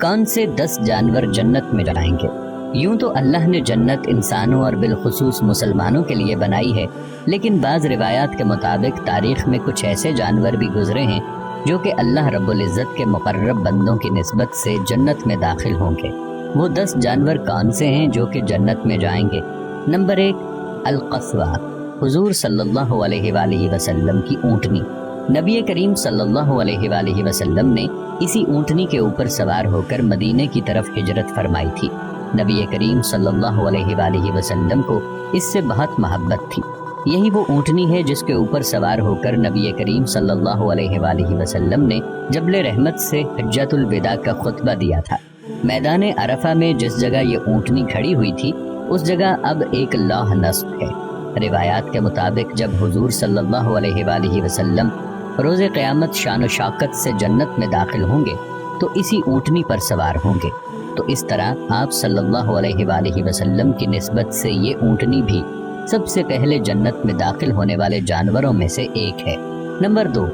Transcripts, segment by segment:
کون سے 10 جانور جنت میں جائیں گے؟ یوں تو اللہ نے جنت انسانوں اور بالخصوص مسلمانوں کے لیے بنائی ہے، لیکن بعض روایات کے مطابق تاریخ میں کچھ ایسے جانور بھی گزرے ہیں جو کہ اللہ رب العزت کے مقرب بندوں کی نسبت سے جنت میں داخل ہوں گے۔ وہ 10 جانور کون سے ہیں جو کہ جنت میں جائیں گے؟ نمبر 1، القصوہ، حضور صلی اللہ علیہ وآلہ وسلم کی اونٹنی۔ نبی کریم صلی اللہ علیہ وآلہ وسلم نے اسی اونٹنی کے اوپر سوار ہو کر مدینے کی طرف ہجرت فرمائی تھی۔ نبی کریم صلی اللہ علیہ وآلہ وسلم کو اس سے بہت محبت تھی۔ یہی وہ اونٹنی ہے جس کے اوپر سوار ہو کر نبی کریم صلی اللہ علیہ وآلہ وسلم نے جبل رحمت سے حجۃ الوداع کا خطبہ دیا تھا۔ میدان عرفہ میں جس جگہ یہ اونٹنی کھڑی ہوئی تھی اس جگہ اب ایک لوح نصب ہے۔ روایات کے مطابق جب حضور صلی اللہ علیہ وآلہ وسلم روز قیامت شان و شوکت سے جنت میں داخل ہوں گے تو اسی اونٹنی پر سوار ہوں گے۔ تو اس طرح آپ صلی اللہ علیہ وآلہ وسلم کی نسبت سے یہ اونٹنی بھی سب سے پہلے جنت میں داخل ہونے والے جانوروں میں سے ایک ہے۔ نمبر 2،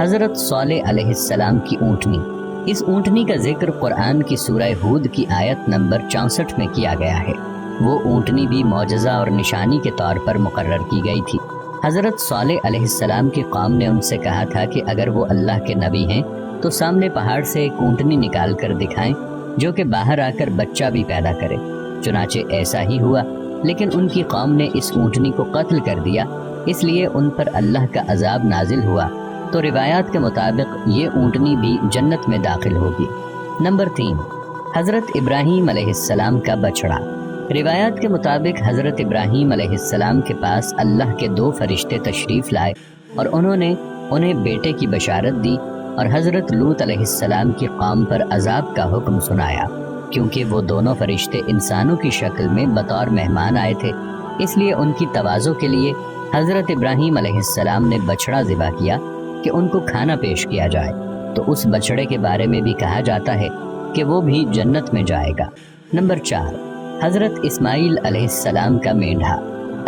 حضرت صالح علیہ السلام کی اونٹنی۔ اس اونٹنی کا ذکر قرآن کی سورہ ہود کی آیت نمبر 64 میں کیا گیا ہے۔ وہ اونٹنی بھی معجزہ اور نشانی کے طور پر مقرر کی گئی تھی۔ حضرت صالح علیہ السلام کی قوم نے ان سے کہا تھا کہ اگر وہ اللہ کے نبی ہیں تو سامنے پہاڑ سے ایک اونٹنی نکال کر دکھائیں جو کہ باہر آ کر بچہ بھی پیدا کرے۔ چنانچہ ایسا ہی ہوا، لیکن ان کی قوم نے اس اونٹنی کو قتل کر دیا، اس لیے ان پر اللہ کا عذاب نازل ہوا۔ تو روایات کے مطابق یہ اونٹنی بھی جنت میں داخل ہوگی۔ نمبر 3، حضرت ابراہیم علیہ السلام کا بچڑا۔ روایات کے مطابق حضرت ابراہیم علیہ السلام کے پاس اللہ کے 2 فرشتے تشریف لائے اور انہوں نے انہیں بیٹے کی بشارت دی اور حضرت لوط علیہ السلام کی قوم پر عذاب کا حکم سنایا۔ کیونکہ وہ دونوں فرشتے انسانوں کی شکل میں بطور مہمان آئے تھے، اس لیے ان کی تواضع کے لیے حضرت ابراہیم علیہ السلام نے بچڑا ذبح کیا کہ ان کو کھانا پیش کیا جائے۔ تو اس بچڑے کے بارے میں بھی کہا جاتا ہے کہ وہ بھی جنت میں جائے گا۔ نمبر 4، حضرت اسماعیل علیہ السلام کا مینڈھا۔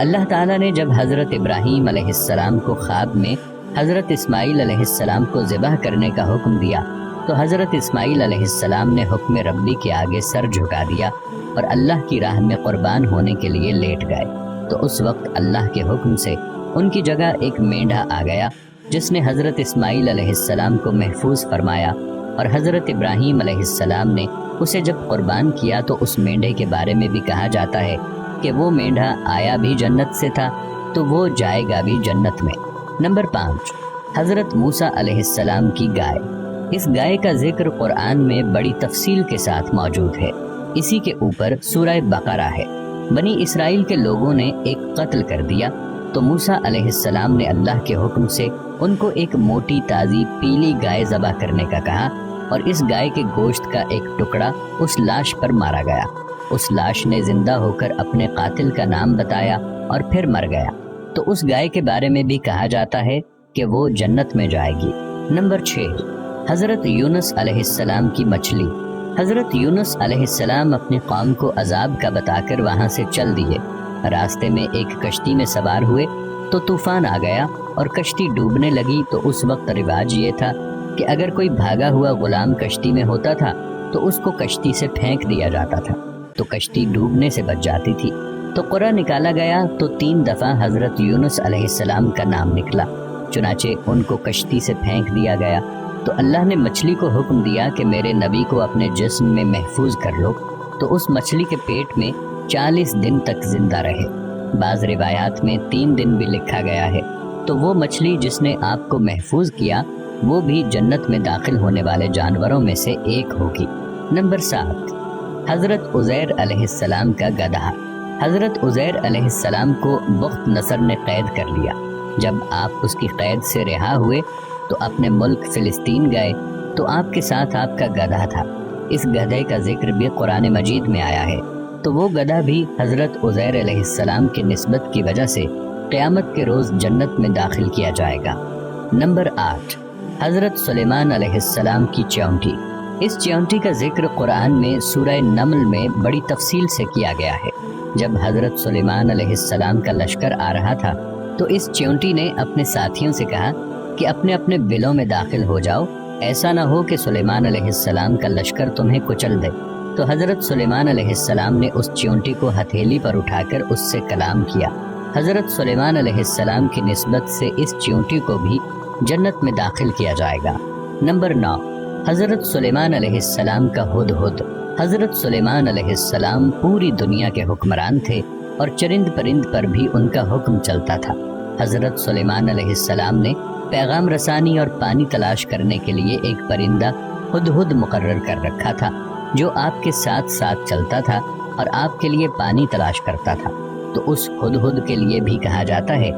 اللہ تعالیٰ نے جب حضرت ابراہیم علیہ السلام کو خواب میں حضرت اسماعیل علیہ السلام کو ذبح کرنے کا حکم دیا تو حضرت اسماعیل علیہ السلام نے حکم ربی کے آگے سر جھکا دیا اور اللہ کی راہ میں قربان ہونے کے لیے لیٹ گئے۔ تو اس وقت اللہ کے حکم سے ان کی جگہ ایک مینڈھا آ گیا جس نے حضرت اسماعیل علیہ السلام کو محفوظ فرمایا، اور حضرت ابراہیم علیہ السلام نے اسے جب قربان کیا تو اس مینڈھے کے بارے میں بھی کہا جاتا ہے کہ وہ مینڈھا آیا بھی جنت سے تھا تو وہ جائے گا بھی جنت میں۔ نمبر 5، حضرت موسیٰ علیہ السلام کی گائے۔ اس گائے کا ذکر قرآن میں بڑی تفصیل کے ساتھ موجود ہے۔ اسی کے اوپر سورہ بقرہ ہے۔ بنی اسرائیل کے لوگوں نے ایک قتل کر دیا تو موسیٰ علیہ السلام نے اللہ کے حکم سے ان کو ایک موٹی تازی پیلی گائے ذبح کرنے کا کہا، اور اس گائے کے گوشت کا ایک ٹکڑا اس لاش پر مارا گیا۔ اس لاش نے زندہ ہو کر اپنے قاتل کا نام بتایا اور پھر مر گیا۔ تو اس گائے کے بارے میں بھی کہا جاتا ہے کہ وہ جنت میں جائے گی۔ نمبر 6، حضرت یونس علیہ السلام کی مچھلی۔ حضرت یونس علیہ السلام اپنی قوم کو عذاب کا بتا کر وہاں سے چل دیے۔ راستے میں ایک کشتی میں سوار ہوئے تو طوفان آ گیا اور کشتی ڈوبنے لگی۔ تو اس وقت رواج یہ تھا کہ اگر کوئی بھاگا ہوا غلام کشتی میں ہوتا تھا تو اس کو کشتی سے پھینک دیا جاتا تھا، تو کشتی ڈوبنے سے بچ جاتی تھی۔ تو قرعہ نکالا گیا تو 3 دفعہ حضرت یونس علیہ السلام کا نام نکلا، چنانچہ ان کو کشتی سے پھینک دیا گیا۔ تو اللہ نے مچھلی کو حکم دیا کہ میرے نبی کو اپنے جسم میں محفوظ کر لو، تو اس مچھلی کے پیٹ میں 40 دن تک زندہ رہے۔ بعض روایات میں 3 دن بھی لکھا گیا ہے۔ تو وہ مچھلی جس نے آپ کو محفوظ کیا وہ بھی جنت میں داخل ہونے والے جانوروں میں سے ایک ہوگی۔ نمبر 7، حضرت عزیر علیہ السلام کا گدھا۔ حضرت عزیر علیہ السلام کو بخت نصر نے قید کر لیا۔ جب آپ اس کی قید سے رہا ہوئے تو اپنے ملک فلسطین گئے تو آپ کے ساتھ آپ کا گدھا تھا۔ اس گدھے کا ذکر بھی قرآن مجید میں آیا ہے۔ تو وہ گدھا بھی حضرت عزیر علیہ السلام کی نسبت کی وجہ سے قیامت کے روز جنت میں داخل کیا جائے گا۔ نمبر 8، حضرت سلیمان علیہ السلام کی چونٹی۔ اس چونٹی کا ذکر قرآن میں سورہ نمل میں بڑی تفصیل سے کیا گیا ہے۔ جب حضرت سلیمان علیہ السلام کا لشکر آ رہا تھا تو اس چونٹی نے اپنے ساتھیوں سے کہا کہ اپنے اپنے بلوں میں داخل ہو جاؤ ایسا نہ ہو کہ سلیمان علیہ السلام کا لشکر تمہیں کچل دے۔ تو حضرت سلیمان علیہ السلام نے اس چیونٹی کو ہتھیلی پر اٹھا کر اس سے کلام کیا۔ حضرت سلیمان علیہ السلام کی نسبت سے اس چیونٹی کو بھی جنت میں داخل کیا جائے گا۔ نمبر 9، حضرت سلیمان علیہ السلام کا ہدہد۔ حضرت سلیمان علیہ السلام پوری دنیا کے حکمران تھے اور چرند پرند پر بھی ان کا حکم چلتا تھا۔ حضرت سلیمان علیہ السلام نے پیغام رسانی اور پانی تلاش کرنے کے لیے ایک پرندہ ہدہد مقرر کر رکھا تھا، جو آپ کے ساتھ ساتھ چلتا تھا اور آپ کے لیے پانی تلاش کرتا تھا۔ تو اس ہدہد کے لیے بھی کہا جاتا ہے